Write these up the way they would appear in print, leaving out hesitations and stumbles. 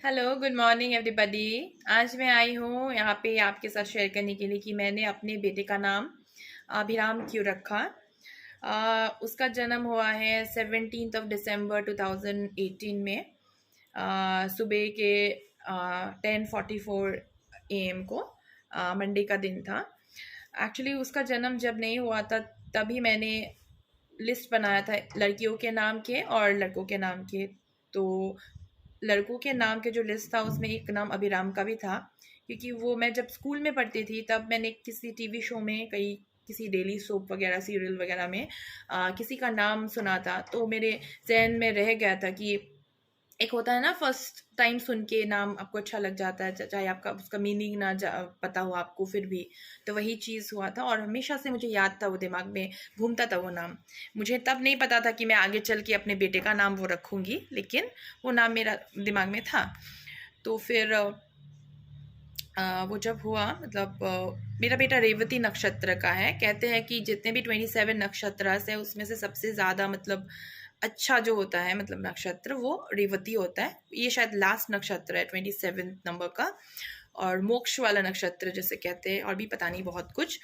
Hello, good morning everybody. आज मैं आई हूँ यहाँ पे आपके साथ शेयर करने के लिए कि मैंने अपने बेटे का नाम अभिराम क्यों रखा। उसका जन्म हुआ है 17 दिसंबर 2018 में। सुबह के 10:44 AM को मंडे का दिन था। एक्चुअली उसका जन्म जब नहीं हुआ था तभी मैंने लिस्ट बनाया था लड़कियों के नाम के और लड़कों के नाम के। तो लड़कों के नाम के जो लिस्ट था उसमें एक नाम अभिराम का भी था, क्योंकि वो मैं जब स्कूल में पढ़ती थी तब मैंने किसी टीवी शो में कहीं किसी डेली सोप वगैरह सीरियल वगैरह में किसी का नाम सुना था, तो मेरे जहन में रह गया था कि एक होता है ना, फर्स्ट टाइम सुन के नाम आपको अच्छा लग जाता है, चाहे आपका उसका मीनिंग ना पता हो आपको, फिर भी तो वही चीज़ हुआ था और हमेशा से मुझे याद था, वो दिमाग में घूमता था वो नाम। मुझे तब नहीं पता था कि मैं आगे चल के अपने बेटे का नाम वो रखूँगी, लेकिन वो नाम मेरा दिमाग में था। तो फिर वो जब हुआ, मतलब मेरा बेटा रेवती नक्षत्र का है। कहते हैं कि जितने भी 27 नक्षत्र है उसमें से सबसे ज़्यादा मतलब अच्छा जो होता है, मतलब नक्षत्र, वो रेवती होता है। ये शायद लास्ट नक्षत्र है 27 नंबर का, और मोक्ष वाला नक्षत्र जैसे कहते हैं, और भी पता नहीं बहुत कुछ।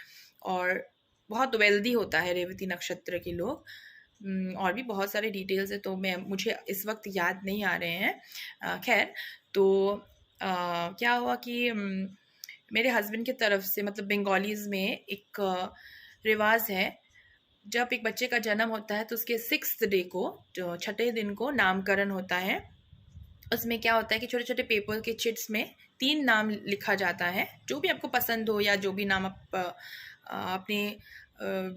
और बहुत वेल्दी होता है रेवती नक्षत्र के लोग। और भी बहुत सारे डिटेल्स है, तो मुझे इस वक्त याद नहीं आ रहे हैं। खैर, तो क्या हुआ कि मेरे हस्बैंड की तरफ से, मतलब बंगालीज़ में एक रिवाज है, जब एक बच्चे का जन्म होता है तो उसके 6th डे को, जो छठे दिन को, नामकरण होता है। उसमें क्या होता है कि छोटे छोटे पेपर के चिट्स में 3 नाम लिखा जाता है, जो भी आपको पसंद हो या जो भी नाम आप अपने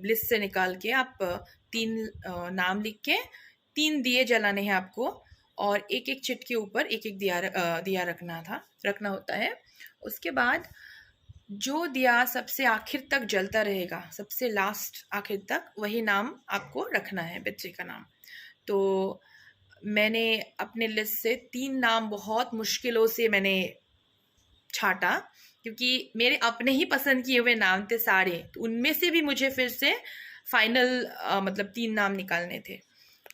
लिस्ट से निकाल के आप 3 नाम लिख के 3 दिए जलाने हैं आपको, और एक एक चिट के ऊपर एक एक दिया रखना होता है। उसके बाद जो दिया सबसे आखिर तक जलता रहेगा, सबसे लास्ट आखिर तक, वही नाम आपको रखना है, बच्चे का नाम। तो मैंने अपने लिस्ट से 3 नाम बहुत मुश्किलों से मैंने छाटा, क्योंकि मेरे अपने ही पसंद किए हुए नाम थे सारे, तो उनमें से भी मुझे फिर से फाइनल मतलब 3 नाम निकालने थे।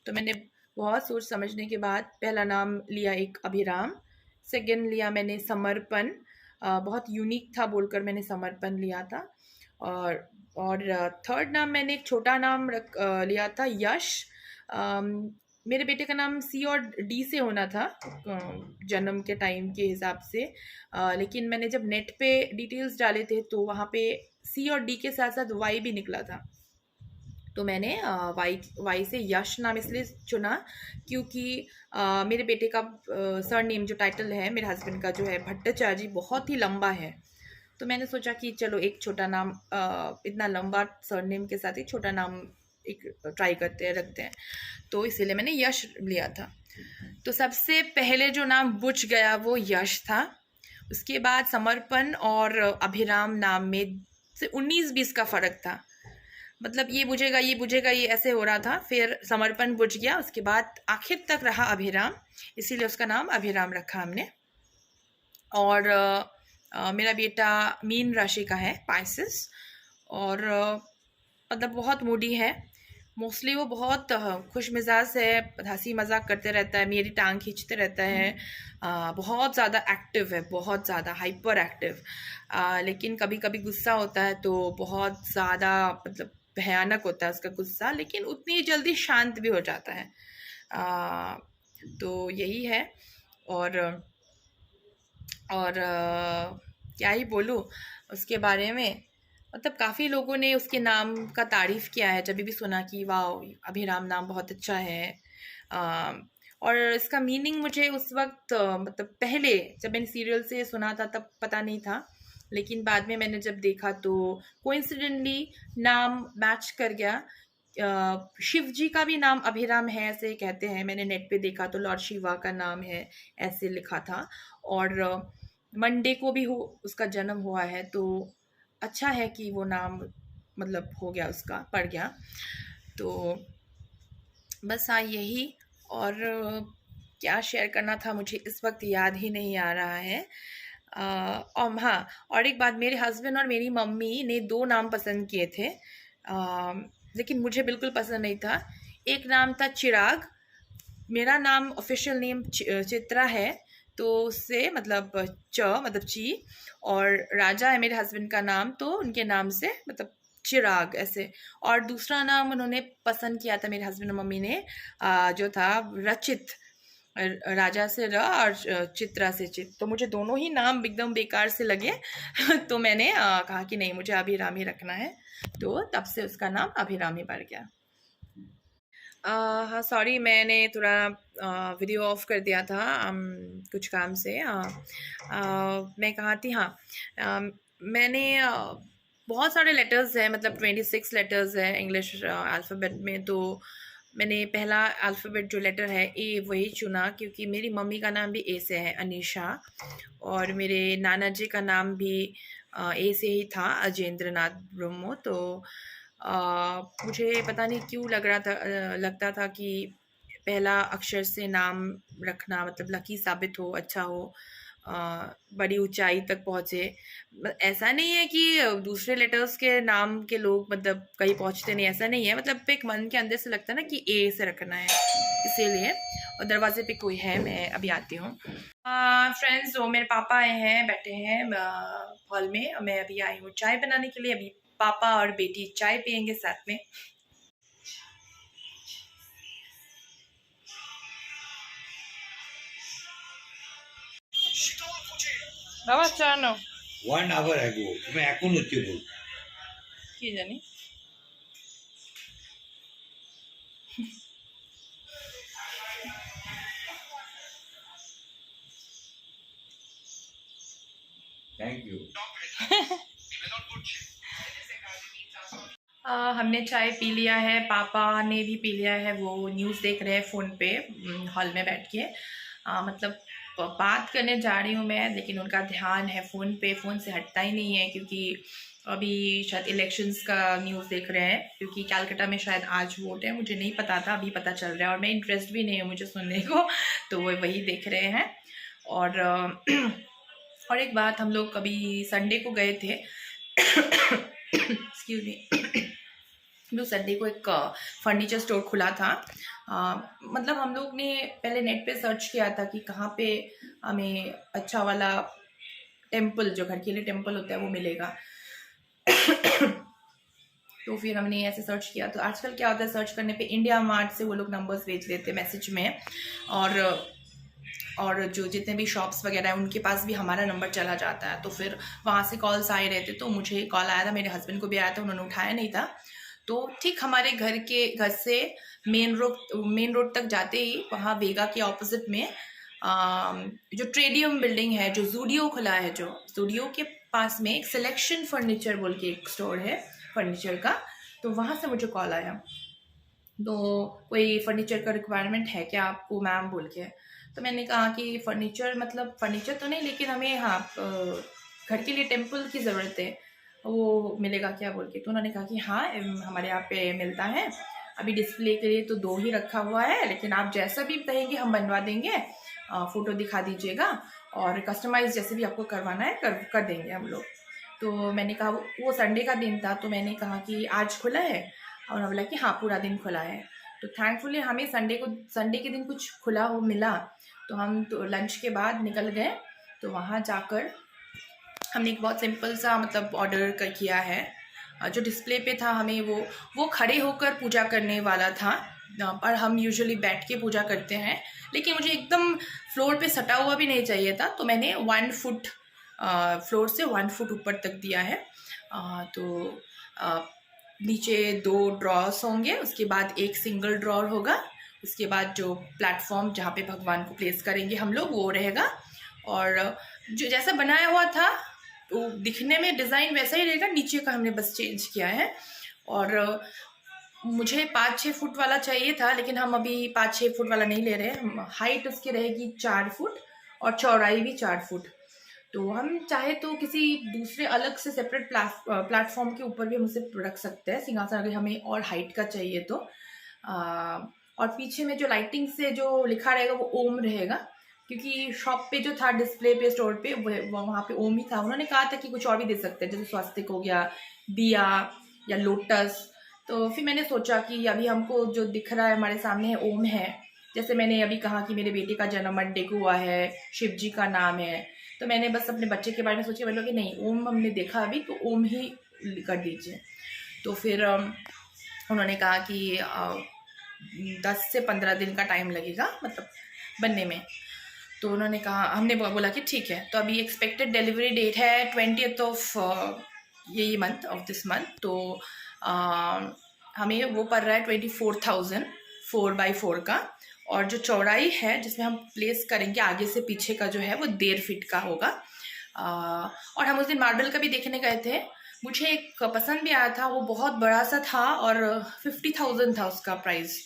तो मैंने बहुत सोच समझने के बाद पहला नाम लिया एक अभिराम, सेकंड लिया मैंने समर्पण, बहुत यूनिक था बोलकर मैंने समर्पण लिया था। और थर्ड नाम मैंने एक छोटा नाम लिया था, यश। मेरे बेटे का नाम सी और डी से होना था जन्म के टाइम के हिसाब से, लेकिन मैंने जब नेट पे डिटेल्स डाले थे तो वहाँ पे सी और डी के साथ साथ वाई भी निकला था। तो मैंने वाई से यश नाम इसलिए चुना क्योंकि मेरे बेटे का सर नेम, जो टाइटल है मेरे हस्बैंड का, जो है भट्टाचार्य जी, बहुत ही लंबा है। तो मैंने सोचा कि चलो एक छोटा नाम, इतना लंबा सरनेम के साथ ही छोटा नाम एक ट्राई करते हैं, रखते हैं। तो इसीलिए मैंने यश लिया था। तो सबसे पहले जो नाम बुझ गया वो यश था। उसके बाद समर्पण और अभिराम नाम में से 19-20 का फ़र्क था, मतलब ये बुझेगा ये बुझेगा, ये ऐसे हो रहा था। फिर समर्पण बुझ गया, उसके बाद आखिर तक रहा अभिराम, इसीलिए उसका नाम अभिराम रखा हमने। और मेरा बेटा मीन राशि का है, पाइसेस, और मतलब बहुत मूडी है। मोस्टली वो बहुत खुश मिजाज है, हंसी मजाक करते रहता है, मेरी टांग खींचते रहता है, बहुत ज़्यादा एक्टिव है, बहुत ज़्यादा हाइपर एक्टिव। लेकिन कभी कभी गुस्सा होता है तो बहुत ज़्यादा, मतलब भयानक होता है उसका गुस्सा, लेकिन उतनी जल्दी शांत भी हो जाता है। तो यही है। और क्या ही बोलूँ उसके बारे में, मतलब काफ़ी लोगों ने उसके नाम का तारीफ़ किया है, जब भी सुना कि वाह अभिराम नाम बहुत अच्छा है। और इसका मीनिंग मुझे उस वक्त मतलब पहले जब मैंने सीरियल से सुना था तब पता नहीं था, लेकिन बाद में मैंने जब देखा तो कोइंसिडेंटली नाम मैच कर गया। शिव जी का भी नाम अभिराम है ऐसे कहते हैं, मैंने नेट पे देखा तो लॉर्ड शिवा का नाम है ऐसे लिखा था। और मंडे को भी उसका जन्म हुआ है, तो अच्छा है कि वो नाम मतलब हो गया, उसका पड़ गया। तो बस हाँ, यही। और क्या शेयर करना था मुझे इस वक्त याद ही नहीं आ रहा है। और हाँ, और एक बात, मेरे हस्बैंड और मेरी मम्मी ने 2 नाम पसंद किए थे, लेकिन मुझे बिल्कुल पसंद नहीं था। एक नाम था चिराग, मेरा नाम ऑफिशियल नेम चित्रा है, तो उससे मतलब मतलब ची, और राजा है मेरे हस्बैंड का नाम, तो उनके नाम से मतलब चिराग ऐसे। और दूसरा नाम उन्होंने पसंद किया था मेरे हस्बैंड और मम्मी ने, जो था रचित, राजा से र और चित्रा से चित। तो मुझे दोनों ही नाम एकदम बेकार से लगे तो मैंने कहा कि नहीं, मुझे अभिराम ही रखना है, तो तब से उसका नाम अभिराम ही पड़ गया। हाँ सॉरी, मैंने थोड़ा वीडियो ऑफ कर दिया था कुछ काम से। मैं कहाँ थी, हाँ, मैंने बहुत सारे लेटर्स हैं, मतलब 26 लेटर्स हैं इंग्लिश अल्फ़ाबेट में। तो मैंने पहला अल्फ़ाबेट जो लेटर है ए वही चुना, क्योंकि मेरी मम्मी का नाम भी ए से है, अनीशा, और मेरे नाना जी का नाम भी ए से ही था, अजेंद्र नाथ ब्रह्मो। तो मुझे पता नहीं क्यों लगता था कि पहला अक्षर से नाम रखना मतलब लकी साबित हो, अच्छा हो, बड़ी ऊंचाई तक पहुँचे। ऐसा नहीं है कि दूसरे लेटर्स के नाम के लोग मतलब कहीं पहुँचते नहीं, ऐसा नहीं है, मतलब एक मन के अंदर से लगता है ना कि ए से रखना है, इसीलिए। और दरवाजे पे कोई है, मैं अभी आती हूँ। फ्रेंड्स, वो मेरे पापा आए हैं, बैठे हैं हॉल में, मैं अभी आई हूँ चाय बनाने के लिए। अभी पापा और बेटी चाय पियेंगे साथ में। বাবা চা নাও। 1 hour ago তুমি এখন হচ্ছে বল কি জানি। Thank you. हमने चाय पी लिया है, पापा ने भी पी लिया है, वो न्यूज़ देख रहे हैं फ़ोन पे हॉल में बैठ के। मतलब बात करने जा रही हूँ मैं, लेकिन उनका ध्यान है फ़ोन पे, फ़ोन से हटता ही नहीं है, क्योंकि अभी शायद इलेक्शंस का न्यूज़ देख रहे हैं, क्योंकि कैलकाटा में शायद आज वोट है, मुझे नहीं पता था, अभी पता चल रहा है, और मैं इंटरेस्ट भी नहीं है मुझे सुनने को, तो वो वही देख रहे हैं। और और एक बात, हम लोग कभी संडे को गए थे एक्सक्यूज मी, जो संडे को एक फर्नीचर स्टोर खुला था। मतलब हम लोग ने पहले नेट पे सर्च किया था कि कहाँ पे हमें अच्छा वाला टेम्पल, जो घर के लिए टेम्पल होता है, वो मिलेगा। तो फिर हमने ऐसे सर्च किया, तो आजकल क्या होता है, सर्च करने पे इंडिया मार्ट से वो लोग नंबर्स भेज देते मैसेज में, और जो जितने भी शॉप्स वगैरह हैं उनके पास भी हमारा नंबर चला जाता है। तो फिर वहाँ से कॉल्स आए रहते, तो मुझे कॉल आया था, मेरे हस्बैंड को भी आया था, उन्होंने उठाया नहीं था। तो ठीक हमारे घर से मेन रोड तक जाते ही, वहाँ वेगा के ऑपोजिट में जो ट्रेडियम बिल्डिंग है, जो जूडियो खुला है, जो जूडियो के पास में एक सिलेक्शन फर्नीचर बोल के एक स्टोर है फर्नीचर का, तो वहाँ से मुझे कॉल आया। तो कोई फर्नीचर का रिक्वायरमेंट है क्या आपको मैम, बोल के। तो मैंने कहा कि फर्नीचर मतलब फर्नीचर तो नहीं, लेकिन हमें हाँ घर के लिए टेम्पल की ज़रूरत है, वो मिलेगा क्या, बोल के। तो उन्होंने कहा कि हाँ हमारे यहाँ पे मिलता है, अभी डिस्प्ले के लिए तो 2 ही रखा हुआ है, लेकिन आप जैसा भी कहेंगे हम बनवा देंगे, फ़ोटो दिखा दीजिएगा, और कस्टमाइज़ जैसे भी आपको करवाना है कर देंगे हम लोग। तो मैंने कहा, वो संडे का दिन था, तो मैंने कहा कि आज खुला है, और उन्होंने बोला कि हाँ पूरा दिन खुला है। तो थैंकफुली हमें संडे के दिन कुछ खुला हो मिला, तो हम तो लंच के बाद निकल गए। तो वहाँ जाकर हमने एक बहुत सिंपल सा मतलब ऑर्डर किया है। जो डिस्प्ले पे था, हमें वो खड़े होकर पूजा करने वाला था, पर हम यूजुअली बैठ के पूजा करते हैं, लेकिन मुझे एकदम फ्लोर पे सटा हुआ भी नहीं चाहिए था, तो मैंने 1 फुट फ्लोर से 1 फुट ऊपर तक दिया है। तो नीचे 2 ड्रॉर्स होंगे, उसके बाद एक सिंगल ड्रॉर होगा, उसके बाद जो प्लेटफॉर्म जहाँ पे भगवान को प्लेस करेंगे हम लोग, वो रहेगा। और जो जैसा बनाया हुआ था वो दिखने में डिज़ाइन वैसा ही रहेगा, नीचे का हमने बस चेंज किया है। और मुझे 5-6 फुट वाला चाहिए था, लेकिन हम अभी 5-6 फुट वाला नहीं ले रहे हैं, हाइट उसकी रहेगी 4 फुट और चौड़ाई भी 4 फुट। तो हम चाहे तो किसी दूसरे अलग से सेपरेट प्लेटफॉर्म के ऊपर भी हम उसे रख सकते हैं सिंहासन, अगर हमें और हाइट का चाहिए तो। और पीछे में जो लाइटिंग से जो लिखा रहेगा वो ओम रहेगा, क्योंकि शॉप पे जो था डिस्प्ले पे स्टोर पे वहाँ पे ओम ही था। उन्होंने कहा था कि कुछ और भी दे सकते हैं, जैसे स्वास्तिक हो गया, दिया या लोटस। तो फिर मैंने सोचा कि अभी हमको जो दिख रहा है हमारे सामने है ओम है, जैसे मैंने अभी कहा कि मेरे बेटे का जन्म मंडे को हुआ है, शिव जी का नाम है, तो मैंने बस अपने बच्चे के बारे में सोचा, बोला कि नहीं ओम हमने देखा अभी तो ओम ही कर दीजिए। तो फिर उन्होंने कहा कि 10 से 15 दिन का टाइम लगेगा मतलब बनने में। तो उन्होंने कहा, हमने बोला कि ठीक है। तो अभी एक्सपेक्टेड डिलीवरी डेट है 20th ऑफ यही मंथ ऑफ दिस मंथ। तो हमें वो पड़ रहा है 24,000 4x4 का, और जो चौड़ाई है जिसमें हम प्लेस करेंगे आगे से पीछे का जो है वो 1.5 फीट का होगा। और हम उस दिन मार्बल का भी देखने गए थे, मुझे एक पसंद भी आया था, वो बहुत बड़ा सा था और 50,000 था उसका प्राइस।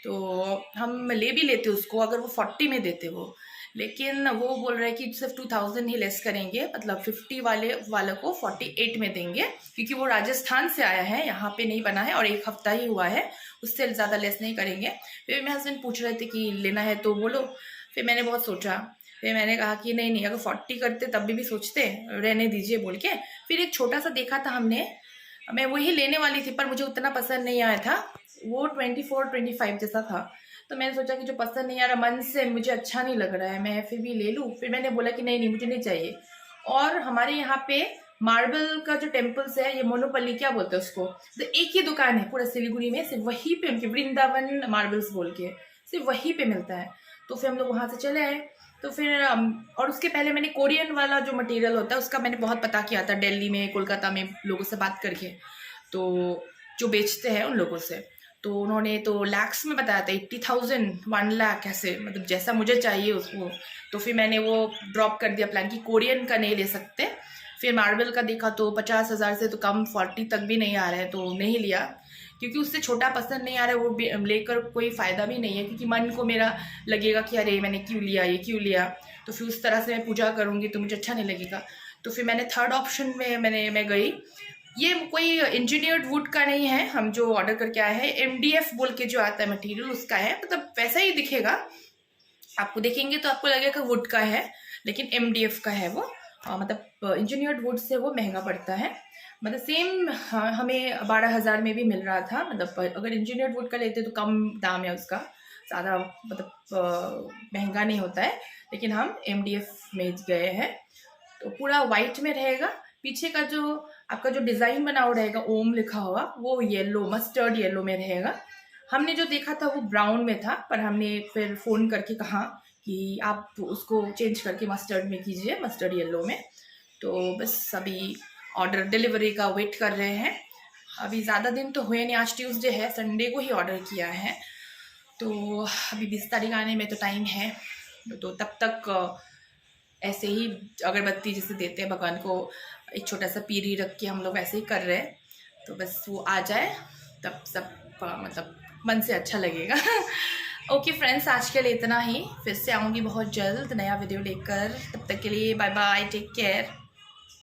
तो हम ले भी लेते उसको अगर वो 40 में देते वो, लेकिन वो बोल रहे हैं कि सिर्फ 2,000 ही लेस करेंगे, मतलब 50 वाले को 48 में देंगे, क्योंकि वो राजस्थान से आया है, यहाँ पे नहीं बना है और 1 हफ्ता ही हुआ है, उससे ज़्यादा लेस नहीं करेंगे। फिर मेरे हस्बैंड पूछ रहे थे कि लेना है तो बोलो। फिर मैंने बहुत सोचा, फिर मैंने कहा कि नहीं अगर 40 करते तब भी सोचते, रहने दीजिए बोल के। फिर एक छोटा सा देखा था हमने, मैं वही लेने वाली थी पर मुझे उतना पसंद नहीं आया था, वो 24-25 जैसा था। तो मैंने सोचा कि जो पसंद नहीं आ रहा, मन से मुझे अच्छा नहीं लग रहा है, मैं फिर भी ले लूँ। फिर मैंने बोला कि नहीं मुझे नहीं चाहिए। और हमारे यहाँ पे मार्बल का जो टेम्पल्स है, ये मोनोपली क्या बोलते हैं उसको, तो एक ही दुकान है पूरा सिलीगुड़ी में, सिर्फ वहीं पे उनके वृंदावन मार्बल्स बोल के सिर्फ वहीं पे मिलता है। तो फिर हम लोग वहाँ से चले आए। तो फिर और उसके पहले मैंने कोरियन वाला जो मटेरियल होता है उसका मैंने बहुत पता किया था, दिल्ली में कोलकाता में लोगों से बात करके, तो जो बेचते हैं उन लोगों से। तो उन्होंने तो लैक्स में बताया था, 80,000 1 लाख ऐसे, मतलब जैसा मुझे चाहिए उसको। तो फिर मैंने वो ड्रॉप कर दिया प्लान कि कोरियन का नहीं ले सकते। फिर मार्बल का देखा तो 50,000 से तो कम, 40 तक भी नहीं आ रहा है, तो नहीं लिया, क्योंकि उससे छोटा पसंद नहीं आ रहा है, वो लेकर कोई फ़ायदा भी नहीं है, क्योंकि मन को मेरा लगेगा कि अरे मैंने क्यों लिया, ये क्यों लिया, तो फिर उस तरह से मैं पूजा करूँगी तो मुझे अच्छा नहीं लगेगा। तो फिर मैंने थर्ड ऑप्शन में मैं गई। ये कोई इंजीनियर्ड वुड का नहीं है, हम जो ऑर्डर करके आए हैं MDF बोल के जो आता है मटेरियल उसका है, मतलब वैसा ही दिखेगा, आपको देखेंगे तो आपको लगेगा वुड का है, लेकिन MDF का है वो। मतलब इंजीनियर्ड वुड से वो महंगा पड़ता है, मतलब सेम हमें 12,000 में भी मिल रहा था। मतलब अगर इंजीनियर्ड वुड का लेते तो कम दाम है उसका, ज़्यादा मतलब महंगा नहीं होता है, लेकिन हम MDF में गए हैं। तो पूरा वाइट में रहेगा, पीछे का जो आपका जो डिज़ाइन बना हुआ रहेगा ओम लिखा हुआ, वो येलो, मस्टर्ड येलो में रहेगा। हमने जो देखा था वो ब्राउन में था, पर हमने फिर फ़ोन करके कहा कि आप उसको चेंज करके मस्टर्ड में कीजिए, मस्टर्ड येलो में। तो बस अभी ऑर्डर डिलीवरी का वेट कर रहे हैं। अभी ज़्यादा दिन तो हुए नहीं, आज ट्यूसडे है, संडे को ही ऑर्डर किया है, तो अभी 20 तारीख आने में तो टाइम है। तो तब तक ऐसे ही अगरबत्ती जैसे देते हैं भगवान को, एक छोटा सा पीरी रख के हम लोग ऐसे ही कर रहे हैं। तो बस वो आ जाए तब सब मतलब मन से अच्छा लगेगा। ओके फ्रेंड्स, आज के लिए इतना ही, फिर से आऊँगी बहुत जल्द नया वीडियो लेकर, तब तक के लिए बाय बाय, टेक केयर।